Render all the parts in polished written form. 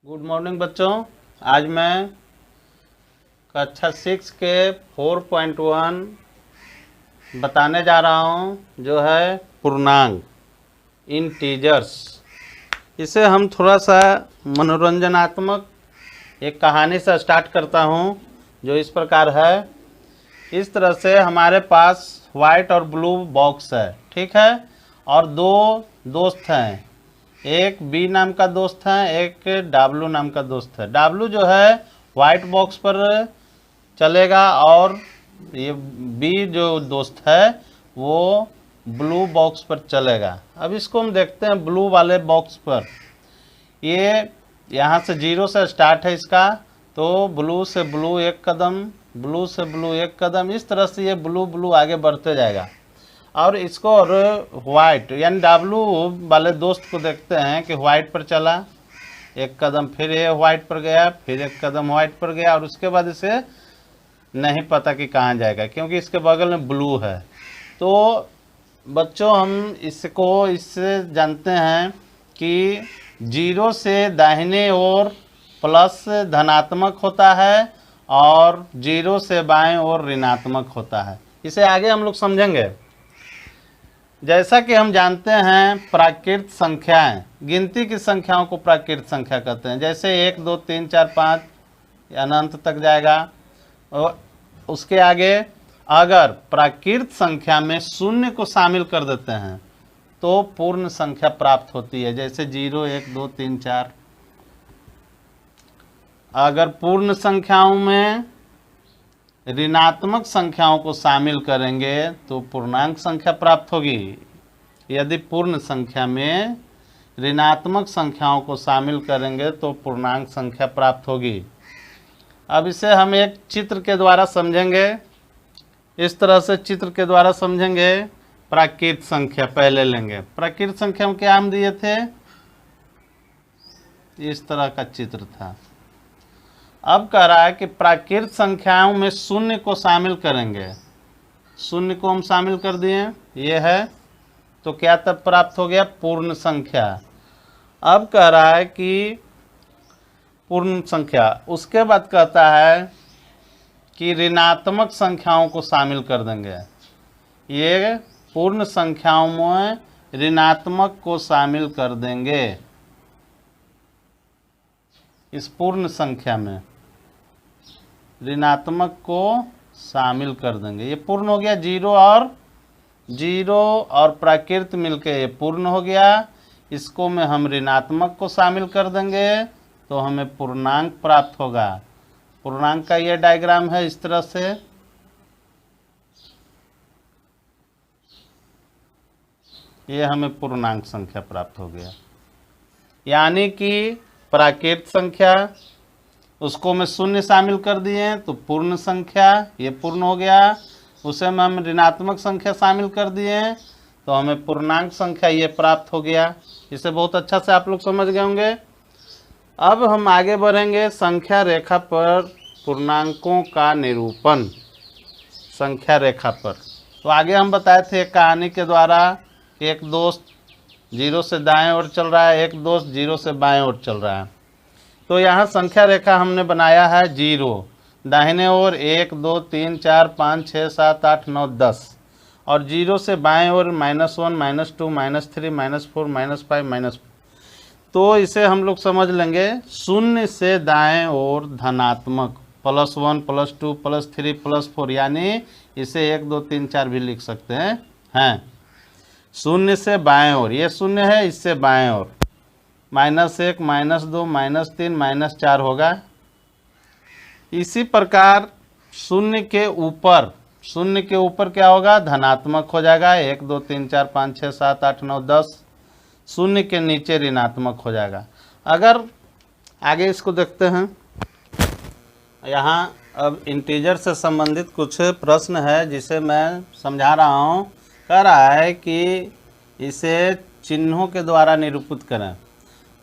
Good morning बच्चों। आज मैं कक्षा 6 के 4.1 बताने जा रहा हूँ, जो है पूर्णांक इंटीजर्स। इसे हम थोड़ा सा मनोरंजनात्मक एक कहानी से स्टार्ट करता हूँ, जो इस प्रकार है। इस तरह से हमारे पास वाइट और ब्लू बॉक्स है, ठीक है, और दो दोस्त हैं। एक बी नाम का दोस्त है, एक डब्लू नाम का दोस्त है। डब्लू जो है वाइट बॉक्स पर चलेगा और ये बी जो दोस्त है वो ब्लू बॉक्स पर चलेगा। अब इसको हम देखते हैं ब्लू वाले बॉक्स पर। ये यहाँ से 0 से स्टार्ट है इसका, तो ब्लू से ब्लू एक कदम, ब्लू से ब्लू एक कदम, इस तरह से ये ब्लू ब्लू आगे बढ़ते जाएगा। और इसको और वाइट यानी डब्लू वाले दोस्त को देखते हैं कि वाइट पर चला एक कदम, फिर ये वाइट पर गया, फिर एक कदम वाइट पर गया, और उसके बाद इसे नहीं पता कि कहाँ जाएगा, क्योंकि इसके बगल में ब्लू है। तो बच्चों हम इससे जानते हैं कि 0 से दाहिने ओर प्लस धनात्मक होता है और 0 से बाएं ओर ऋणात्मक होता है। इसे आगे हम लोग समझेंगे। जैसा कि हम जानते हैं प्राकृत संख्याएं, गिनती की संख्याओं को प्राकृत संख्या कहते हैं। जैसे 1 2 3 4 5 अनंत तक जाएगा। और उसके आगे अगर प्राकृत संख्या में शून्य को शामिल कर देते हैं तो पूर्ण संख्या प्राप्त होती है। जैसे 0 1 2 3 4। अगर पूर्ण संख्याओं में ऋणात्मक संख्याओं को शामिल करेंगे तो पूर्णांक संख्या प्राप्त होगी। यदि पूर्ण संख्या में ऋणात्मक संख्याओं को शामिल करेंगे तो पूर्णांक संख्या प्राप्त होगी। अब इसे हम एक चित्र के द्वारा समझेंगे। इस तरह से चित्र के द्वारा समझेंगे। प्राकृत संख्या पहले लेंगे। प्राकृत संख्या में क्या हम दिए थे, इस तरह का चित्र था। अब कह रहा है कि प्राकृत संख्याओं में शून्य को शामिल करेंगे। शून्य को हम शामिल कर दिए, ये है, तो क्या तब प्राप्त हो गया, पूर्ण संख्या। अब कह रहा है कि पूर्ण संख्या, उसके बाद कहता है कि ऋणात्मक संख्याओं को शामिल कर देंगे। ये पूर्ण संख्याओं में ऋणात्मक को शामिल कर देंगे। इस पूर्ण संख्या में ऋणात्मक को शामिल कर देंगे। ये पूर्ण हो गया। 0 और प्राकृत मिलके ये पूर्ण हो गया। इसको में हम ऋणात्मक को शामिल कर देंगे तो हमें पूर्णांक प्राप्त होगा। पूर्णांक का ये डायग्राम है इस तरह से। ये हमें पूर्णांक संख्या प्राप्त हो गया। यानी कि प्राकृत संख्या, उसको में शून्य शामिल कर दिए तो पूर्ण संख्या, ये पूर्ण हो गया। उसे में हम ऋणात्मक संख्या शामिल कर दिए तो हमें पूर्णांक संख्या ये प्राप्त हो गया। इसे बहुत अच्छा से आप लोग समझ गए होंगे। अब हम आगे बढ़ेंगे संख्या रेखा पर पूर्णांकों का निरूपण। संख्या रेखा पर तो आगे हम बताए थे एक कहानी के द्वारा, एक दोस्त 0 से दाएं ओर चल रहा है, एक दोस्त 0 से बाएं ओर चल रहा है। तो यहाँ संख्या रेखा हमने बनाया है 0, दाहिने ओर 1 2 3 4 5 6 7 8 9 10, और 0 से बाएं ओर -1 -2 -3 -4 -5 तो इसे हम लोग समझ लेंगे। शून्य से दाएं ओर धनात्मक +1 +2 +3 +4, यानी इसे 1 2 3 4 भी लिख सकते हैं। शून्य से बाएं ओर, ये शून्य है, इससे बाएं ओर -1 -2 -3 -4 होगा। इसी प्रकार शून्य के ऊपर क्या होगा, धनात्मक हो जाएगा। 1 2 3 4 5 6 7 8 9 10। शून्य के नीचे ऋणात्मक हो जाएगा। अगर आगे इसको देखते हैं, यहाँ अब इंटीजर से संबंधित कुछ प्रश्न है जिसे मैं समझा रहा हूँ। कह रहा है कि इसे चिन्हों के द्वारा निरूपित करें।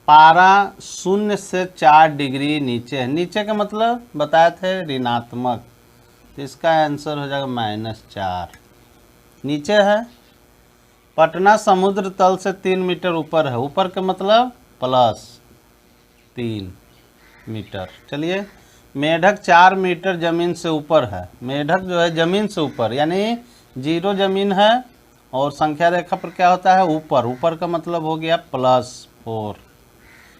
पारा 0 से 4 डिग्री नीचे है। नीचे का मतलब बताए थे ऋणात्मक, तो इसका आंसर हो जाएगा -4। नीचे है। पटना समुद्र तल से 3 मीटर ऊपर है। ऊपर का मतलब +3। मीटर। चलिए, मेढक 4 मीटर जमीन से ऊपर है। मेढक जो है जमीन से ऊपर, यानी 0 जमीन है और संख्या रेखा पर क्या होता है, ऊपर। ऊपर का मतलब हो गया +4।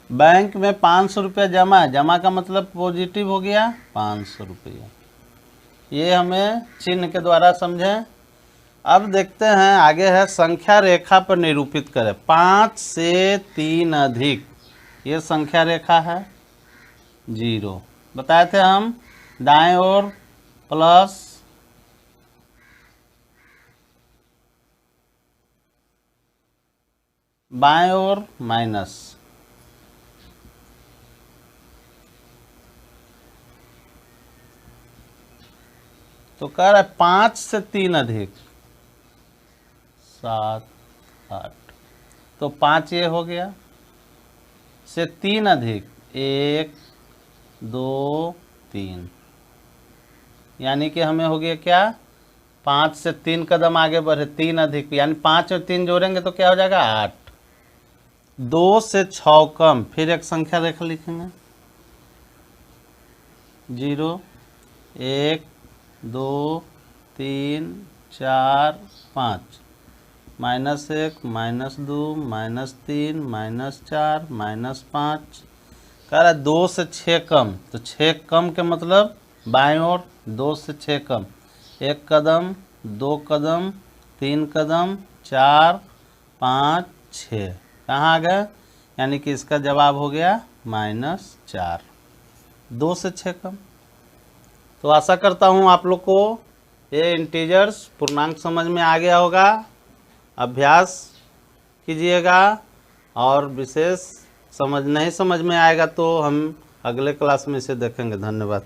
बैंक में 500 रुपया जमा है, जमा का मतलब पॉजिटिव हो गया 500 रुपया। ये हमें चिन्ह के द्वारा समझें। अब देखते हैं आगे है संख्या रेखा पर निरूपित करें। 5 से 3 अधिक, ये संख्या रेखा है 0। बताए थे हम, दाएं ओर प्लस, बाएं ओर माइनस। तो कह रहा है 5 से 3 अधिक 7 8, तो 5 ये हो गया, से 3 अधिक 1 2 3, यानी कि हमें हो गया क्या, 5 से 3 कदम आगे बढ़े, 3 अधिक, यानी 5 और 3 जोड़ेंगे तो क्या हो जाएगा 8। 2 से 6 कम, फिर एक संख्या रेखा लिखेंगे 0 1 2 3 4 5, -1 -2 -3 -4 -5। कह रहा है 2 से 6 कम, तो 6 कम के मतलब बाएं ओर 2 से 6 कम, 1 कदम 2 कदम 3 कदम 4 5 6, कहाँ आ गए, यानी कि इसका जवाब हो गया -4। 2 से 6 कम। तो आशा करता हूँ आप लोग को ये इंटीजर्स पूर्णांक समझ में आ गया होगा। अभ्यास कीजिएगा, और विशेष नहीं समझ में आएगा तो हम अगले क्लास में इसे देखेंगे। धन्यवाद।